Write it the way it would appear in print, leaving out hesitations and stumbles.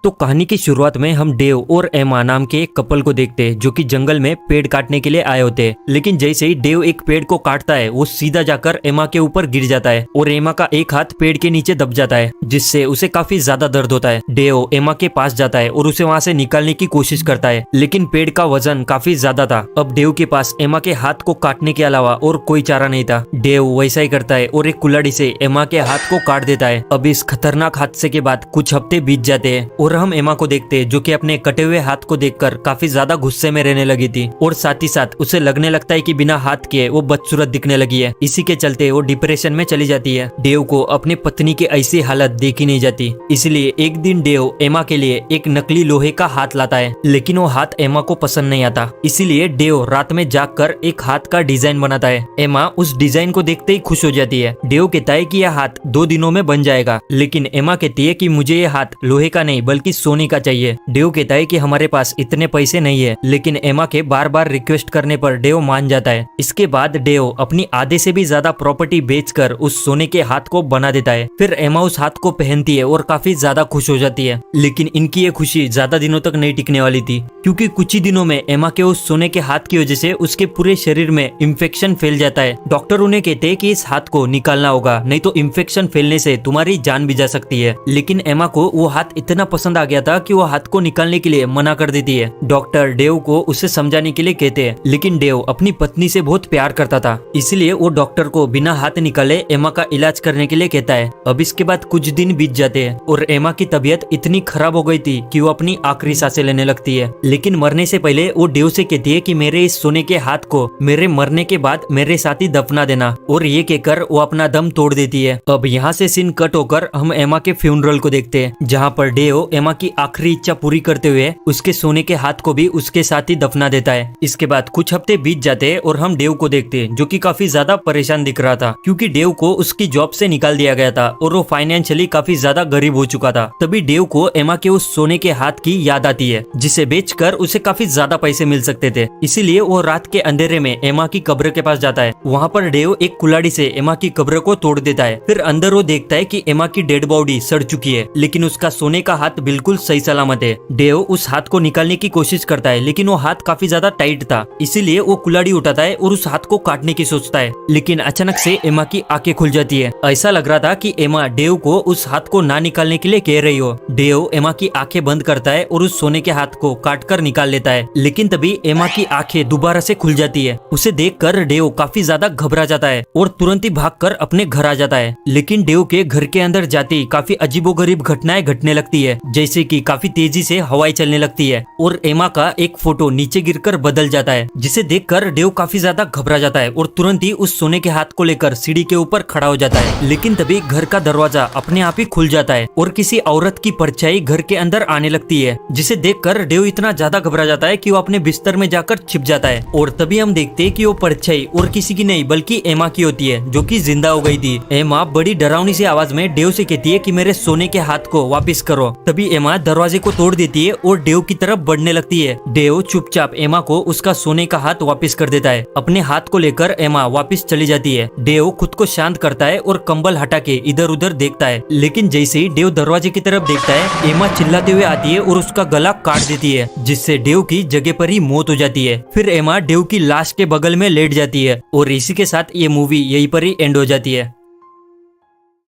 तो कहानी की शुरुआत में हम डेव और एमा नाम के एक कपल को देखते हैं जो कि जंगल में पेड़ काटने के लिए आए होते हैं। लेकिन जैसे ही डेव एक पेड़ को काटता है वो सीधा जाकर एमा के ऊपर गिर जाता है और एमा का एक हाथ पेड़ के नीचे दब जाता है, जिससे उसे काफी ज्यादा दर्द होता है। डेव एमा के पास जाता है और उसे वहाँ से निकालने की कोशिश करता है, लेकिन पेड़ का वजन काफी ज्यादा था। अब डेव के पास एमा के हाथ को काटने के अलावा और कोई चारा नहीं था। डेव वैसा ही करता है और एक कुल्हाड़ी से एमा के हाथ को काट देता है। अब इस खतरनाक हादसे के बाद कुछ हफ्ते बीत जाते हैं और हम एमा को देखते हैं जो कि अपने कटे हुए हाथ को देखकर काफी ज्यादा गुस्से में रहने लगी थी और साथ ही साथ उसे लगने लगता है कि बिना हाथ के वो बदसूरत दिखने लगी है। इसी के चलते वो डिप्रेशन में चली जाती है। डेव को अपनी पत्नी की ऐसी हालत देखी नहीं जाती, इसलिए एक दिन डेव एमा के लिए एक नकली लोहे का हाथ लाता है, लेकिन वो हाथ एमा को पसंद नहीं आता। इसीलिए डेव रात में जागकर एक हाथ का डिजाइन बनाता है। एमा उस डिजाइन को देखते ही खुश हो जाती है। डेव कहता है कि यह हाथ 2 दिनों में बन जाएगा, लेकिन एमा कहती है कि मुझे ये हाथ लोहे का नहीं बल्कि सोने का चाहिए। डेव कहता है कि हमारे पास इतने पैसे नहीं है, लेकिन एमा के बार बार रिक्वेस्ट करने पर डेव मान जाता है। इसके बाद डेव अपनी आधे से भी ज्यादा प्रॉपर्टी बेचकर उस सोने के हाथ को बना देता है। फिर एमा उस हाथ को पहनती है और काफी ज्यादा खुश हो जाती है। लेकिन इनकी ये खुशी ज्यादा दिनों तक नहीं टिकने वाली थी, क्योंकि कुछ ही दिनों में एमा के उस सोने के हाथ की वजह से उसके पूरे शरीर में इंफेक्शन फैल जाता है। डॉक्टर उन्हें कहते हैं कि इस हाथ को निकालना होगा, नहीं तो इंफेक्शन फैलने से तुम्हारी जान भी जा सकती है। लेकिन एमा को वो हाथ इतना पसंद आ गया था कि वो हाथ को निकालने के लिए मना कर देती है। डॉक्टर डेव को उसे समझाने के लिए कहते हैं, लेकिन डेव अपनी पत्नी से बहुत प्यार करता था, इसलिए वो डॉक्टर को बिना हाथ निकाले एमा का इलाज करने के लिए कहता है। अब इसके बाद कुछ दिन बीत जाते हैं और एमा की तबीयत इतनी खराब हो गई थी कि वो अपनी आखिरी सांसें लेने लगती है। लेकिन मरने से पहले वो डेव से कहती है कि मेरे इस सोने के हाथ को मेरे मरने के बाद मेरे साथ ही दफना देना, और ये कहकर वो अपना दम तोड़ देती है। अब यहाँ से सीन कट होकर हम एमा के फ्यूनरल को देखते हैं, जहाँ पर डेव एमा की आखिरी इच्छा पूरी करते हुए उसके सोने के हाथ को भी उसके साथ ही दफना देता है। इसके बाद कुछ हफ्ते बीत जाते हैं और हम डेव को देखते हैं जो कि काफी ज्यादा परेशान दिख रहा था, क्योंकि डेव को उसकी जॉब से निकाल दिया गया था और वो फाइनेंशियली काफी ज्यादा गरीब हो चुका था। तभी डेव को एमा के उस सोने के हाथ की याद आती है, जिसे बेचकर उसे काफी ज्यादा पैसे मिल सकते थे। इसीलिए वो रात के अंधेरे में एमा की कब्र के पास जाता है। वहाँ पर डेव एक कुल्हाड़ी से एमा की कब्र को तोड़ देता है। फिर अंदर वो देखता है कि एमा की डेड बॉडी सड़ चुकी है, लेकिन उसका सोने का हाथ बिल्कुल सही सलामत है। डेव उस हाथ को निकालने की कोशिश करता है, लेकिन वो हाथ काफी ज्यादा टाइट था, इसीलिए वो कुल्हाड़ी उठाता है और उस हाथ को काटने की सोचता है। लेकिन अचानक से एमा की आंखें खुल जाती है। ऐसा लग रहा था कि एमा डेव को उस हाथ को ना निकालने के लिए कह रही हो। डेव एमा की आंखें बंद करता है और उस सोने के हाथ को काट कर निकाल लेता है, लेकिन तभी एमा की आंखें दोबारा से खुल जाती है। उसे देखकर डेव काफी ज्यादा घबरा जाता है और तुरंत ही भागकर अपने घर आ जाता है। लेकिन डेव के घर के अंदर जाते ही काफी अजीबोगरीब घटनाएं घटने लगती है, जैसे कि काफी तेजी से हवाएं चलने लगती है और एमा का एक फोटो नीचे गिरकर बदल जाता है, जिसे देखकर डेव काफी ज्यादा घबरा जाता है और तुरंत ही उस सोने के हाथ को लेकर सीढ़ी के ऊपर खड़ा हो जाता है। लेकिन तभी घर का दरवाजा अपने आप ही खुल जाता है और किसी औरत की परछाई घर के अंदर आने लगती है, जिसे देखकर डेव इतना ज्यादा घबरा जाता है कि वो अपने बिस्तर में जाकर छिप जाता है। और तभी हम देखते हैं कि वो परछाई और किसी की नहीं बल्कि एमा की होती है, जो कि जिंदा हो गई थी। एमा बड़ी डरावनी सी आवाज में डेव से कहती है कि मेरे सोने के हाथ को वापस करो। तभी एमा दरवाजे को तोड़ देती है और डेव की तरफ बढ़ने लगती है। डेव चुपचाप एमा को उसका सोने का हाथ वापस कर देता है। अपने हाथ को लेकर एमा वापस चली जाती है। डेव खुद को शांत करता है और कंबल हटा के इधर उधर देखता है, लेकिन जैसे ही डेव दरवाजे की तरफ देखता है, एमा चिल्लाते हुए आती है और उसका गला काट देती है, जिससे डेव की जगह पर ही मौत हो जाती है। फिर एमा डेव की लाश के बगल में लेट जाती है और इसी के साथ ये मूवी यहीं पर ही एंड हो जाती है।